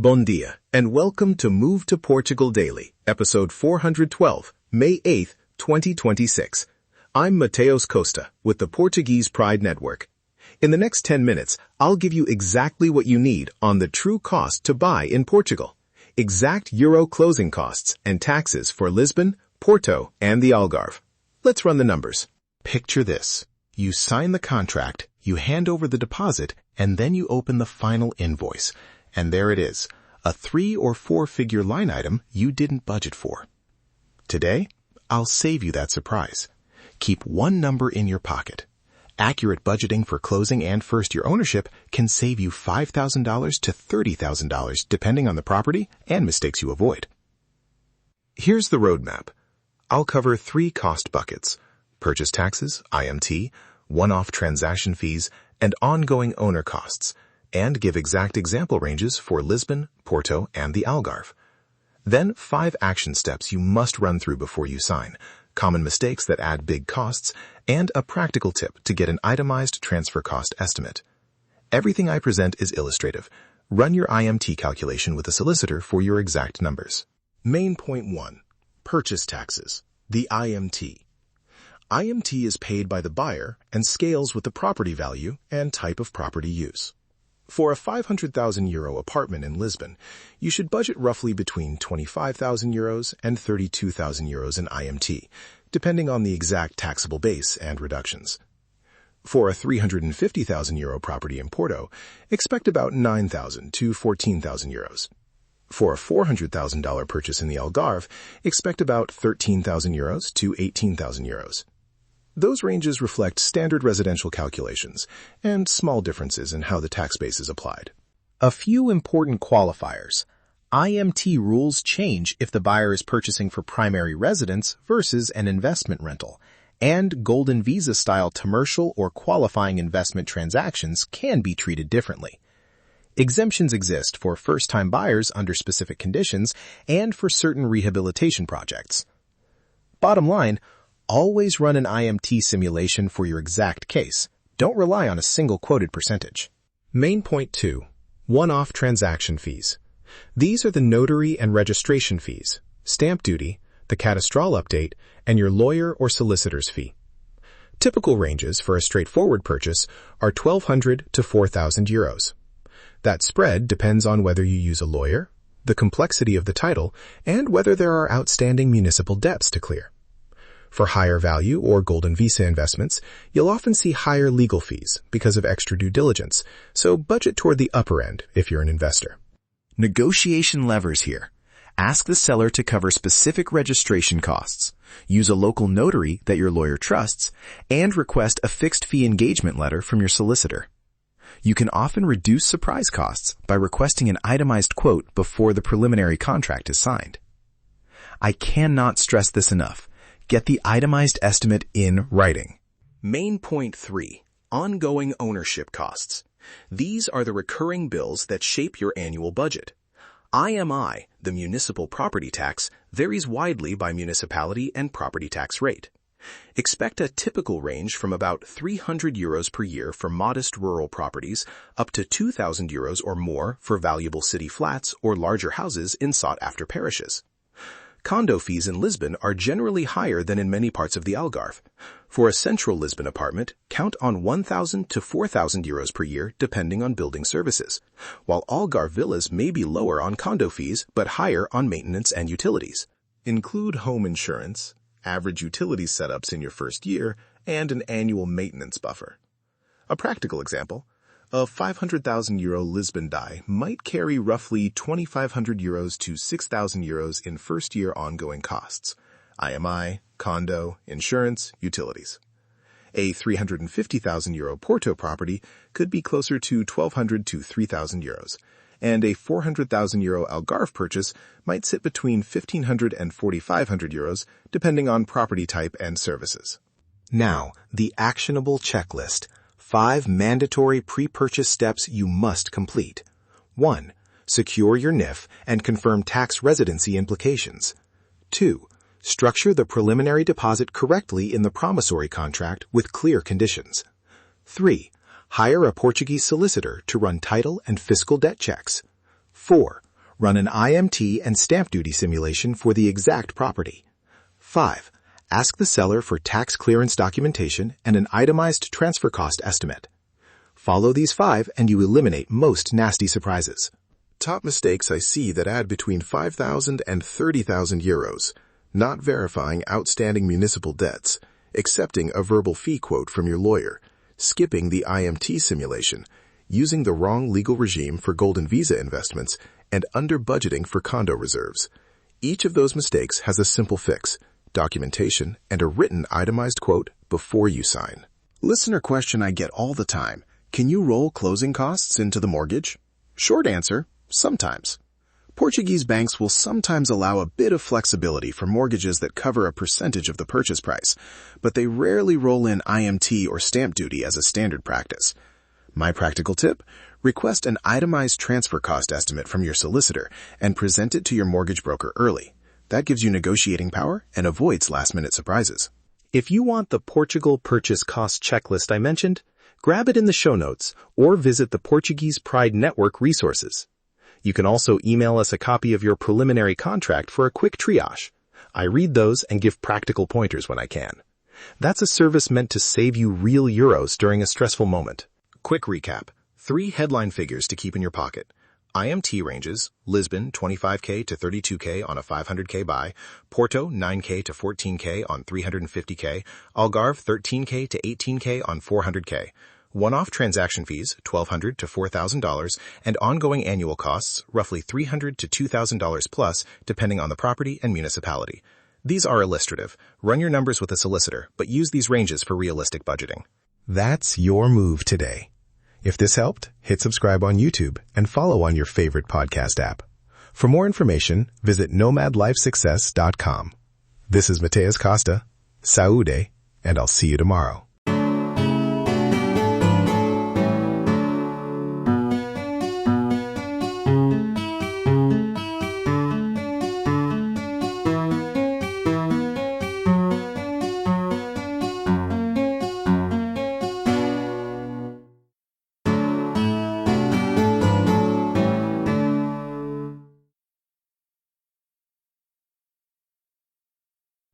Bon dia, and welcome to Move to Portugal Daily, episode 412, May 8, 2026. I'm Mateus Costa with the Portuguese Pride Network. In the next 10 minutes, I'll give you exactly what you need on the true cost to buy in Portugal. Exact euro closing costs and taxes for Lisbon, Porto, and the Algarve. Let's run the numbers. Picture this. You sign the contract, you hand over the deposit, and then you open the final invoice. And there it is, a 3 or 4 figure line item you didn't budget for. Today, I'll save you that surprise. Keep one number in your pocket. Accurate budgeting for closing and first-year ownership can save you $5,000 to $30,000 depending on the property and mistakes you avoid. Here's the roadmap. I'll cover 3 cost buckets: purchase taxes, IMT, one-off transaction fees, and ongoing owner costs, and give exact example ranges for Lisbon, Porto, and the Algarve. Then 5 action steps you must run through before you sign, common mistakes that add big costs, and a practical tip to get an itemized transfer cost estimate. Everything I present is illustrative. Run your IMT calculation with a solicitor for your exact numbers. Main point 1. Purchase taxes, the IMT. IMT is paid by the buyer and scales with the property value and type of property use. For a €500,000 apartment in Lisbon, you should budget roughly between €25,000 and €32,000 in IMT, depending on the exact taxable base and reductions. For a €350,000 property in Porto, expect about €9,000 to €14,000. For a $400,000 purchase in the Algarve, expect about €13,000 to €18,000. Those ranges reflect standard residential calculations and small differences in how the tax base is applied. A few important qualifiers. IMT rules change if the buyer is purchasing for primary residence versus an investment rental, and Golden Visa-style commercial or qualifying investment transactions can be treated differently. Exemptions exist for first-time buyers under specific conditions and for certain rehabilitation projects. Bottom line, always run an IMT simulation for your exact case. Don't rely on a single quoted percentage. Main point 2. One-off transaction fees. These are the notary and registration fees, stamp duty, the cadastral update, and your lawyer or solicitor's fee. Typical ranges for a straightforward purchase are €1,200 to €4,000. That spread depends on whether you use a lawyer, the complexity of the title, and whether there are outstanding municipal debts to clear. For higher value or Golden Visa investments, you'll often see higher legal fees because of extra due diligence, so budget toward the upper end if you're an investor. Negotiation levers here. Ask the seller to cover specific registration costs, use a local notary that your lawyer trusts, and request a fixed fee engagement letter from your solicitor. You can often reduce surprise costs by requesting an itemized quote before the preliminary contract is signed. I cannot stress this enough. Get the itemized estimate in writing. Main point 3. Ongoing ownership costs. These are the recurring bills that shape your annual budget. IMI, the municipal property tax, varies widely by municipality and property tax rate. Expect a typical range from about €300 per year for modest rural properties up to €2,000 or more for valuable city flats or larger houses in sought-after parishes. Condo fees in Lisbon are generally higher than in many parts of the Algarve. For a central Lisbon apartment, count on €1,000 to €4,000 per year depending on building services, while Algarve villas may be lower on condo fees but higher on maintenance and utilities. Include home insurance, average utilities setups in your first year, and an annual maintenance buffer. A practical example: a €500,000 Lisbon die might carry roughly €2,500 to €6,000 in first-year ongoing costs: IMI, condo, insurance, utilities. A €350,000 Porto property could be closer to €1,200 to €3,000, and a €400,000 Algarve purchase might sit between €1,500 and €4,500 depending on property type and services. Now, the actionable checklist. 5 mandatory pre-purchase steps you must complete. 1. Secure your NIF and confirm tax residency implications. 2. Structure the preliminary deposit correctly in the promissory contract with clear conditions. 3. Hire a Portuguese solicitor to run title and fiscal debt checks. 4. Run an IMT and stamp duty simulation for the exact property. 5. Ask the seller for tax clearance documentation and an itemized transfer cost estimate. Follow these 5 and you eliminate most nasty surprises. Top mistakes I see that add between 5,000 and 30,000 euros. Not verifying outstanding municipal debts, accepting a verbal fee quote from your lawyer, skipping the IMT simulation, using the wrong legal regime for golden visa investments, and under-budgeting for condo reserves. Each of those mistakes has a simple fix, documentation, and a written itemized quote before you sign. Listener question I get all the time: can you roll closing costs into the mortgage? Short answer: sometimes. Portuguese banks will sometimes allow a bit of flexibility for mortgages that cover a percentage of the purchase price, but they rarely roll in IMT or stamp duty as a standard practice. My practical tip: request an itemized transfer cost estimate from your solicitor and present it to your mortgage broker early. That gives you negotiating power and avoids last-minute surprises. If you want the Portugal purchase cost checklist I mentioned, grab it in the show notes or visit the Portuguese Pride Network resources. You can also email us a copy of your preliminary contract for a quick triage. I read those and give practical pointers when I can. That's a service meant to save you real euros during a stressful moment. Quick recap. 3 headline figures to keep in your pocket. IMT ranges: Lisbon 25k to 32k on a 500k buy, Porto 9k to 14k on 350k, Algarve 13k to 18k on 400k. One-off transaction fees, $1,200 to $4,000, and ongoing annual costs, roughly $300 to $2,000 plus, depending on the property and municipality. These are illustrative. Run your numbers with a solicitor, but use these ranges for realistic budgeting. That's your move today. If this helped, hit subscribe on YouTube and follow on your favorite podcast app. For more information, visit nomadlifesuccess.com. This is Mateus Costa. Saúde, and I'll see you tomorrow.